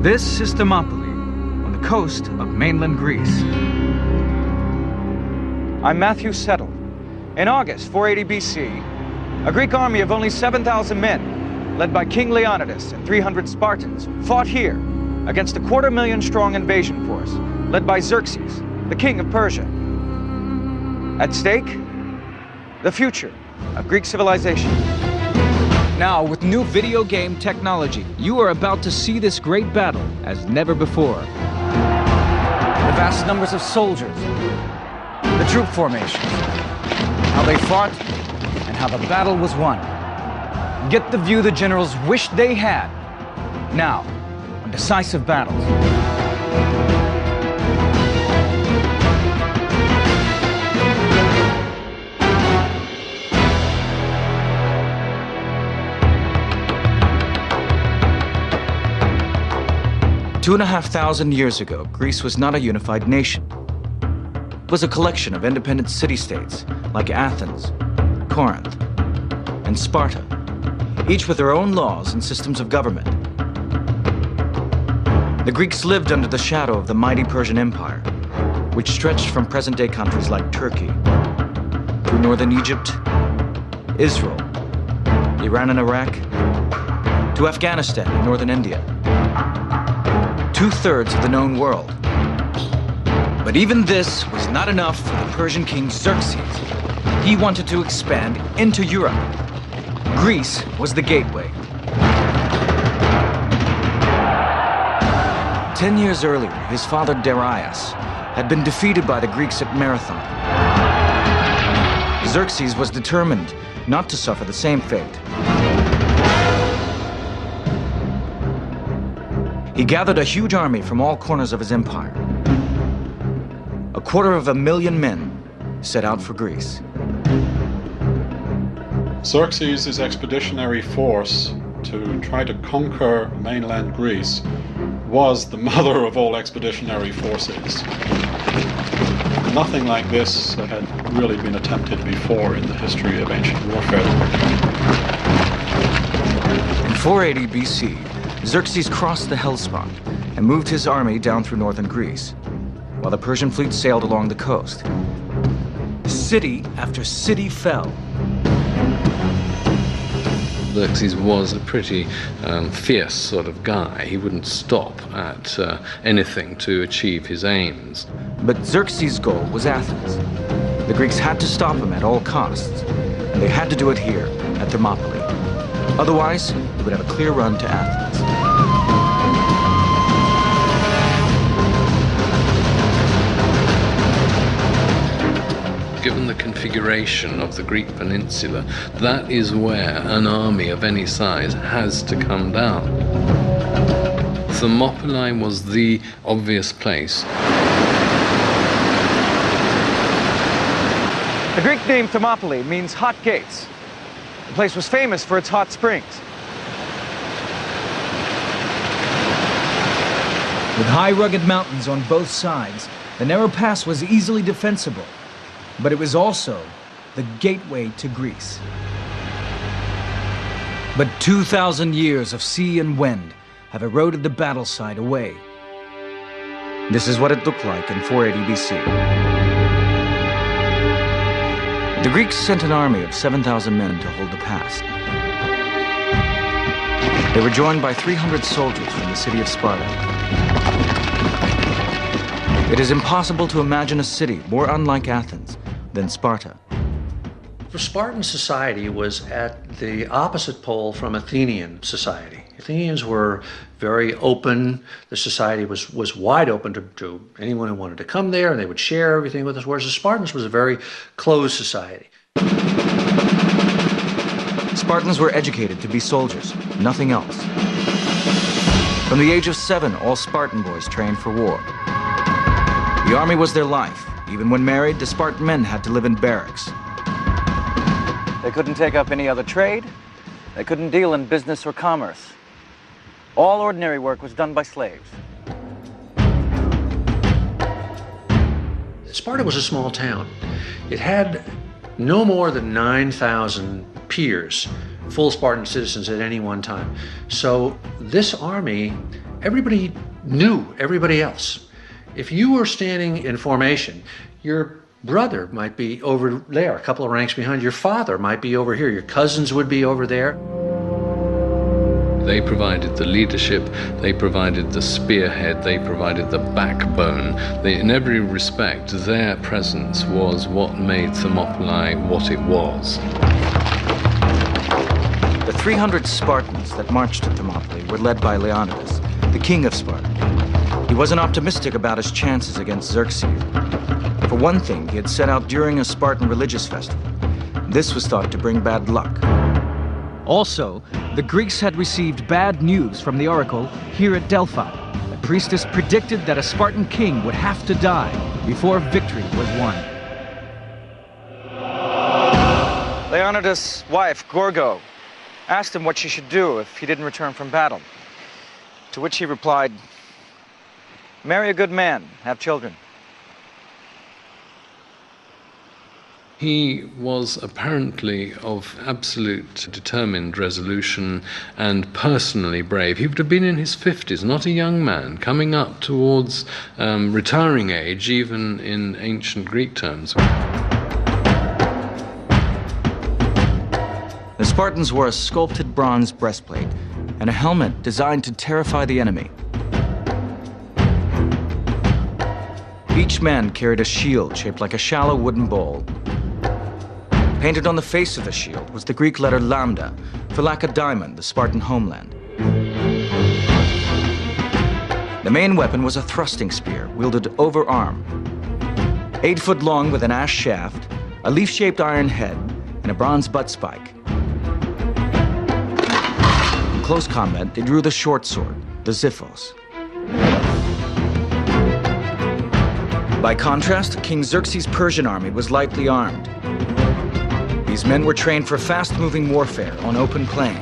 This is Thermompylae, on the coast of mainland Greece. I'm Matthew Settle. In August 480 BC, a Greek army of only 7,000 men, led by King Leonidas and 300 Spartans, fought here against a 250,000 strong invasion force, led by Xerxes, the king of Persia. At stake, the future of Greek civilization. Now, with new video game technology, you are about to see this great battle as never before. The vast numbers of soldiers, the troop formations, how they fought, and how the battle was won. Get the view the generals wished they had. Now, on decisive battles. 2,500 years ago, Greece was not a unified nation. It was a collection of independent city-states like Athens, Corinth, and Sparta, each with their own laws and systems of government. The Greeks lived under the shadow of the mighty Persian Empire, which stretched from present-day countries like Turkey, through northern Egypt, Israel, Iran and Iraq, to Afghanistan and northern India. 2/3 of the known world. But even this was not enough for the Persian king Xerxes. He wanted to expand into Europe. Greece was the gateway. 10 years earlier, his father Darius had been defeated by the Greeks at Marathon. Xerxes was determined not to suffer the same fate. He gathered a huge army from all corners of his empire. 250,000 men set out for Greece. Xerxes' expeditionary force to try to conquer mainland Greece was the mother of all expeditionary forces. Nothing like this had really been attempted before in the history of ancient warfare. In 480 BC, Xerxes crossed the Hellespont and moved his army down through northern Greece, while the Persian fleet sailed along the coast. City after city fell. Xerxes was a pretty fierce sort of guy. He wouldn't stop at anything to achieve his aims. But Xerxes' goal was Athens. The Greeks had to stop him at all costs, and they had to do it here at Thermopylae. Otherwise, he would have a clear run to Athens. Given the configuration of the Greek peninsula, that is where an army of any size has to come down. Thermopylae was the obvious place. The Greek name Thermopylae means hot gates. The place was famous for its hot springs. With high rugged mountains on both sides, the narrow pass was easily defensible. But it was also the gateway to Greece. But 2,000 years of sea and wind have eroded the battle site away. This is what it looked like in 480 BC. The Greeks sent an army of 7,000 men to hold the pass. They were joined by 300 soldiers from the city of Sparta. It is impossible to imagine a city more unlike Athens than Sparta. For Spartan society was at the opposite pole from Athenian society. Athenians were very open. The society was wide open to anyone who wanted to come there, and they would share everything with us, whereas the Spartans was a very closed society. Spartans were educated to be soldiers, nothing else. From the age of 7, all Spartan boys trained for war. The army was their life. Even when married, the Spartan men had to live in barracks. They couldn't take up any other trade. They couldn't deal in business or commerce. All ordinary work was done by slaves. Sparta was a small town. It had no more than 9,000 peers, full Spartan citizens at any one time. So this army everybody knew everybody else. If you were standing in formation, your brother might be over there, a couple of ranks behind. Your father might be over here. Your cousins would be over there. They provided the leadership, they provided the spearhead, they provided the backbone. In every respect, their presence was what made Thermopylae what it was. The 300 Spartans that marched to Thermopylae were led by Leonidas, the king of Sparta. He wasn't optimistic about his chances against Xerxes. For one thing, he had set out during a Spartan religious festival. This was thought to bring bad luck. Also, the Greeks had received bad news from the oracle here at Delphi. The priestess predicted that a Spartan king would have to die before victory was won. Leonidas' wife, Gorgo, asked him what she should do if he didn't return from battle. To which he replied, "Marry a good man, have children." He was apparently of absolute determined resolution and personally brave. He would have been in his 50s, not a young man, coming up towards retiring age, even in ancient Greek terms. The Spartans wore a sculpted bronze breastplate and a helmet designed to terrify the enemy. Each man carried a shield shaped like a shallow wooden bowl. Painted on the face of the shield was the Greek letter lambda, for Lacedaemon, the Spartan homeland. The main weapon was a thrusting spear, wielded over-arm. 8 foot long with an ash shaft, a leaf-shaped iron head, and a bronze butt spike. In close combat, they drew the short sword, the xiphos. By contrast, King Xerxes' Persian army was lightly armed. These men were trained for fast-moving warfare on open plain.